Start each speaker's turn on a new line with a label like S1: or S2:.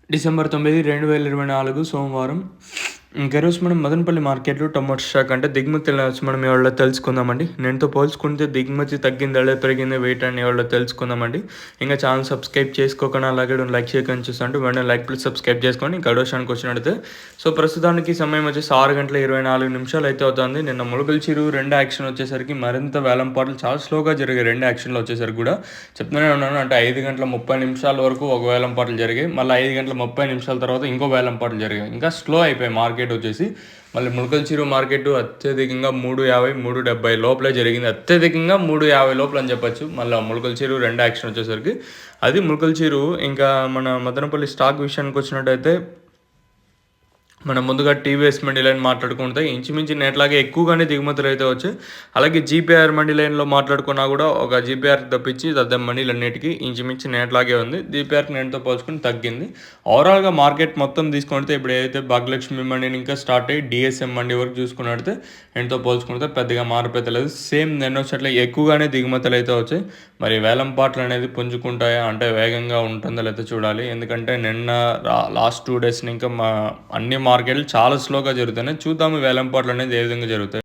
S1: December 9, 2024 సోమవారం. ఈరోజు మనం మదనపల్లి మార్కెట్‌లో టొమాటో స్టాక్ అంటే దిగుమతులను వచ్చి మనం ఇవాళ తెలుసుకుందామండి. నిన్నతో పోల్చుకుంటే దిగుమతి తగ్గిందా లేదా పెరిగిందా వెయిట్ అని ఇవాళ తెలుసుకుందామండి. ఇంకా ఛానల్ సబ్స్క్రైబ్ చేసుకోకుండా అలాగే లైక్ చేయకుండా చూస్తుంటే వెంటనే లైక్ ప్లీజ్ సబ్స్క్రైబ్ చేసుకోండి. ఇంకా విషయానికి వచ్చినట్టయితే ప్రస్తుతానికి సమయం వచ్చేసి 6:24 అయితే అవుతుంది. నిన్న ములకల్చిరు 2 యాక్షన్ వచ్చేసరికి మరింత వేలంపాట్లు చాలా స్లోగా జరిగాయి. 2 యాక్షన్‌లు వచ్చేసరికి కూడా చెప్తూనే ఉన్నాను. అంటే 5:30 వరకు ఒక వేలంపాట్లు జరిగాయి. మళ్ళీ 5:30 తర్వాత ఇంకో వేలంపాట్లు జరిగాయి. ఇంకా స్లో అయిపోయాయి మార్కెట్ వచ్చేసి. మళ్ళీ ములకల్చిరు మార్కెట్ అత్యధికంగా 350, 370 లోపలే జరిగింది. అత్యధికంగా 350 లోపల అని చెప్పొచ్చు. మళ్ళీ ములకల్చిరు 2 యాక్షన్ వచ్చేసరికి అది ములకల్చిరు. ఇంకా మన మదనపల్లి స్టాక్ విషయానికి వచ్చినట్టయితే మనం ముందుగా టీవీఎస్ మండీ లైన్ మాట్లాడుకుంటే ఇంచుమించు నేట్లాగే ఎక్కువగానే దిగుమతులు అయితే వచ్చాయి. అలాగే జీపీఆర్ మండీ లైన్లో మాట్లాడుకున్నా కూడా ఒక జీపీఆర్ తప్పించి తద్ద మండీలన్నిటికీ ఇంచుమించు నేట్లాగే ఉంది. జీపీఆర్కి నేటితో పోల్చుకుని తగ్గింది. ఓవరాల్గా మార్కెట్ మొత్తం తీసుకుంటే ఇప్పుడు ఏదైతే భాగ్యలక్ష్మి మండీని ఇంకా స్టార్ట్ అయ్యి డిఎస్ఎం మండీ వరకు చూసుకున్నట్టయితే నేటితో పోల్చుకుంటే పెద్దగా మార్పు లేదు. సేమ్ నిన్న వచ్చేట్లే ఎక్కువగానే దిగుమతులు అయితే వచ్చాయి. మరి వేలంపాట్లు అనేది పుంజుకుంటాయా అంటే వేగంగా ఉంటుందో లేదో చూడాలి. ఎందుకంటే నిన్న లాస్ట్ 2 డేస్ని ఇంకా అన్ని మార్కెట్లు చాలా స్లోగా జరుగుతున్నాయి. చూద్దాము వేలంపాట్లు అనేది ఏ విధంగా జరుగుతాయి.